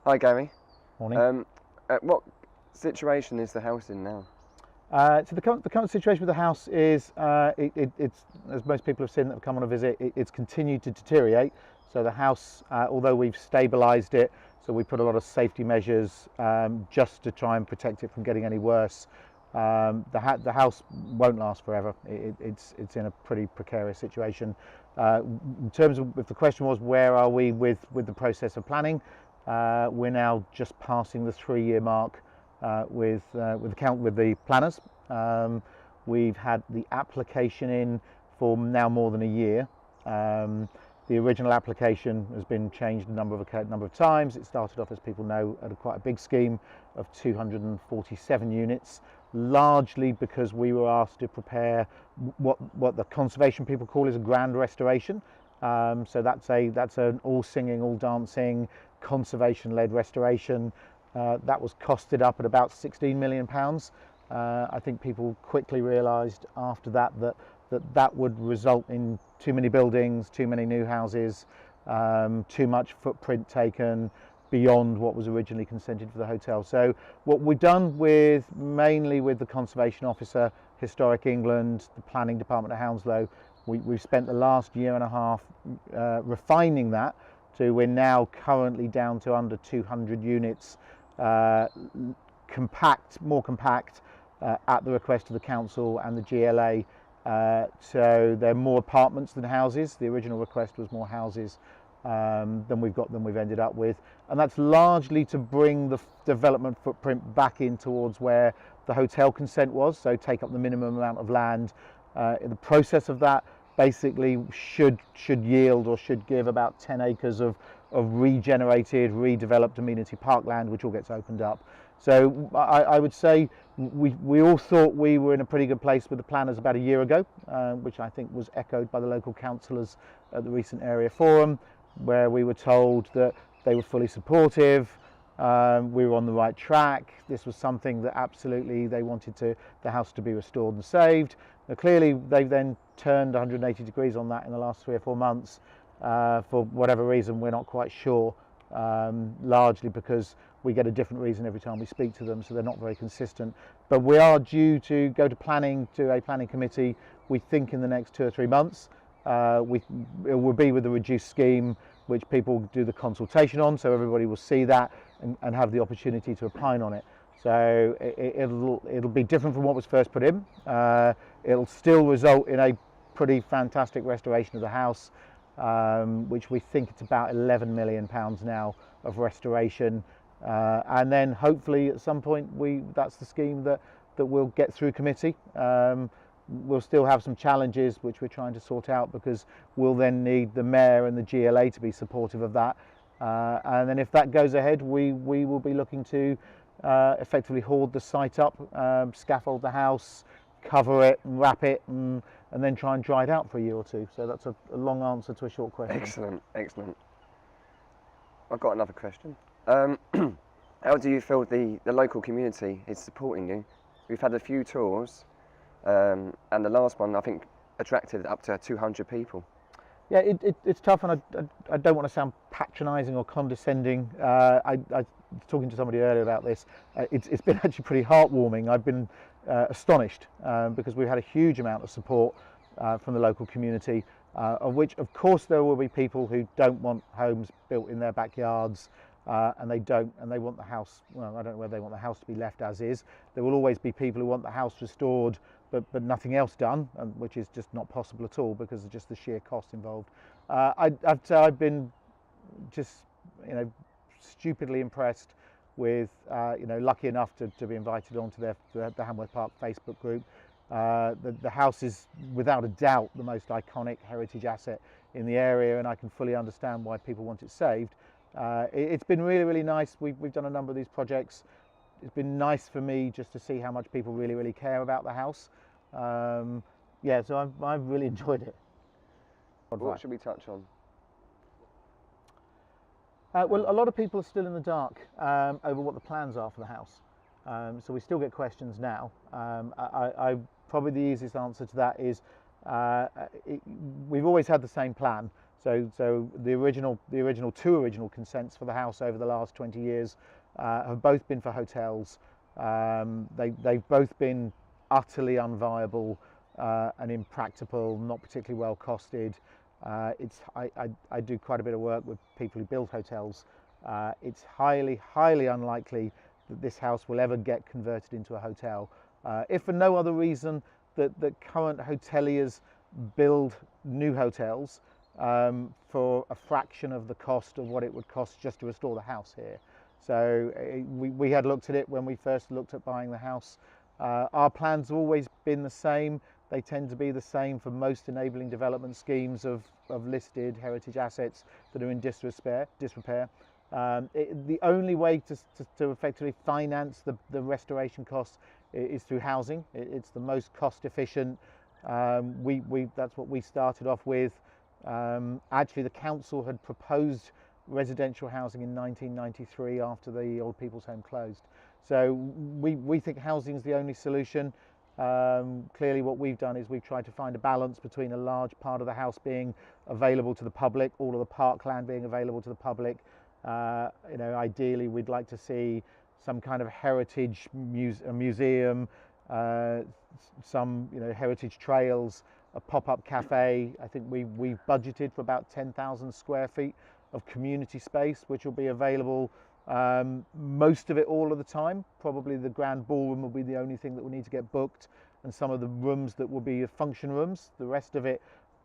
Hi Gary. Morning. What situation is the house in now? So the current situation with the house is, it's, as most people have seen that have come on a visit, it's continued to deteriorate. So the house, although we've stabilised it, so we put a lot of safety measures just to try and protect it from getting any worse. The house won't last forever. It's in a pretty precarious situation. In terms of, if the question was where are we with the process of planning, we're now just passing the 3-year mark with the planners. We've had the application in for now more than a year. The original application has been changed a number of times. It started off, as people know, at quite a big scheme of 247 units, largely because we were asked to prepare what the conservation people call is a grand restoration. So that's an all singing, all dancing, conservation-led restoration. That was costed up at about £16 million. I think people quickly realised after that that would result in too many buildings, too many new houses, too much footprint taken beyond what was originally consented for the hotel. So what we've done mainly with the Conservation Officer, Historic England, the Planning Department of Hounslow, we've spent the last year and a half refining that to we're now currently down to under 200 units, more compact, at the request of the council and the GLA. So they're more apartments than houses. The original request was more houses than we've ended up with, and that's largely to bring the development footprint back in towards where the hotel consent was, so take up the minimum amount of land. In the process of that, basically should yield or should give about 10 acres of regenerated, redeveloped amenity parkland, which all gets opened up. So I would say we all thought we were in a pretty good place with the planners about a year ago, which I think was echoed by the local councillors at the recent area forum, where we were told that they were fully supportive, we were on the right track. This was something that absolutely they wanted the house to be restored and saved. Now, clearly they've then turned 180 degrees on that in the last 3 or 4 months. For whatever reason, we're not quite sure, largely because we get a different reason every time we speak to them, so they're not very consistent. But we are due to go to a planning committee, we think in the next 2 or 3 months. It will be with a reduced scheme, which people do the consultation on, so everybody will see that and have the opportunity to opine on it. So it'll be different from what was first put in. It'll still result in a pretty fantastic restoration of the house, which we think it's about £11 million now of restoration, and then hopefully at some point that's the scheme that we'll get through committee. We'll still have some challenges which we're trying to sort out, because we'll then need the mayor and the GLA to be supportive of that, and then if that goes ahead, we will be looking to effectively hoard the site up, scaffold the house, cover it and wrap it, and then try and dry it out for a year or two. So that's a long answer to a short question. Excellent. I've got another question. How do you feel the local community is supporting you? We've had a few tours, and the last one I think attracted up to 200 people. Yeah, it's tough, and I don't want to sound patronising or condescending. I was talking to somebody earlier about this. It's been actually pretty heartwarming. I've been astonished because we've had a huge amount of support from the local community, of which of course there will be people who don't want homes built in their backyards, and they want the house, well, I don't know whether they want the house to be left as is. There will always be people who want the house restored but nothing else done, which is just not possible at all because of just the sheer cost involved. I'd say I've been just stupidly impressed with, lucky enough to be invited onto the HANWORTH Park Facebook group. The house is without a doubt the most iconic heritage asset in the area, and I can fully understand why people want it saved. It's been really nice. We've done a number of these projects. It's been nice for me just to see how much people really care about the house. Yeah, so I've really enjoyed it. What should we touch on? Well, a lot of people are still in the dark over what the plans are for the house. So we still get questions now. Probably the easiest answer to that is we've always had the same plan. So the two original consents for the house over the last 20 years have both been for hotels. They've both been utterly unviable and impractical, not particularly well costed. I do quite a bit of work with people who build hotels. It's highly unlikely that this house will ever get converted into a hotel, if for no other reason that current hoteliers build new hotels for a fraction of the cost of what it would cost just to restore the house here. So we had looked at it when we first looked at buying the house. Our plans have always been the same. They tend to be the same for most enabling development schemes of listed heritage assets that are in disrepair. The only way to effectively finance the restoration costs is through housing. It's the most cost efficient. That's what we started off with. Actually, the council had proposed residential housing in 1993 after the old people's home closed. So we think housing is the only solution. Clearly what we've done is we've tried to find a balance between a large part of the house being available to the public, all of the parkland being available to the public. Ideally we'd like to see some kind of heritage museum, some heritage trails, a pop-up cafe. I think we've budgeted for about 10,000 square feet of community space, which will be available most of it all of the time. Probably the grand ballroom will be the only thing that will need to get booked, and some of the rooms that will be function rooms. The rest of it,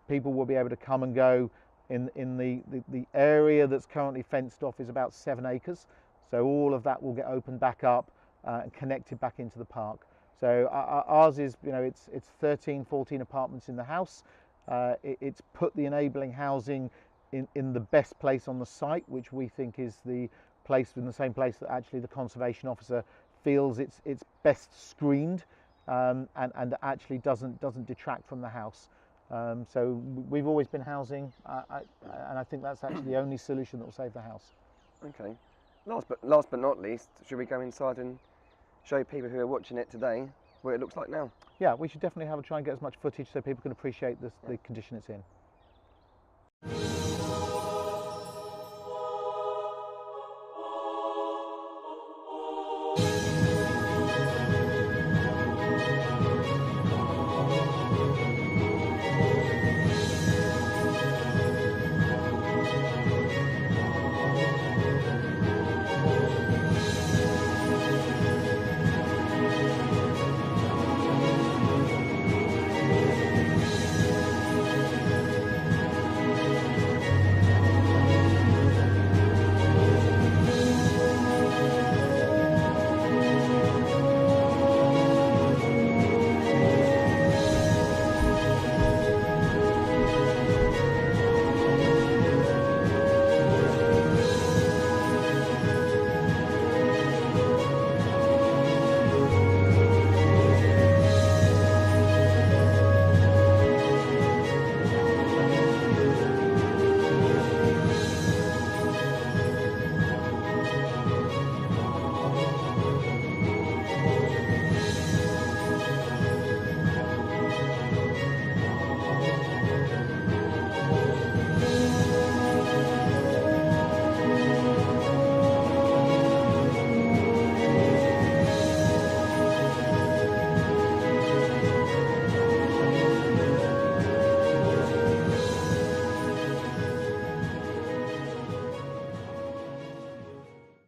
people will be able to come and go. In the area that's currently fenced off is about 7 acres, so all of that will get opened back up and connected back into the park. So ours is, it's 13-14 apartments in the house. It's put the enabling housing in the best place on the site, which we think is the place, in the same place that actually the conservation officer feels it's best screened, and actually doesn't detract from the house. So we've always been housing, and I think that's actually the only solution that will save the house. Okay. Last but not least, should we go inside and show people who are watching it today what it looks like now? Yeah, we should definitely try and get as much footage so people can appreciate the condition it's in.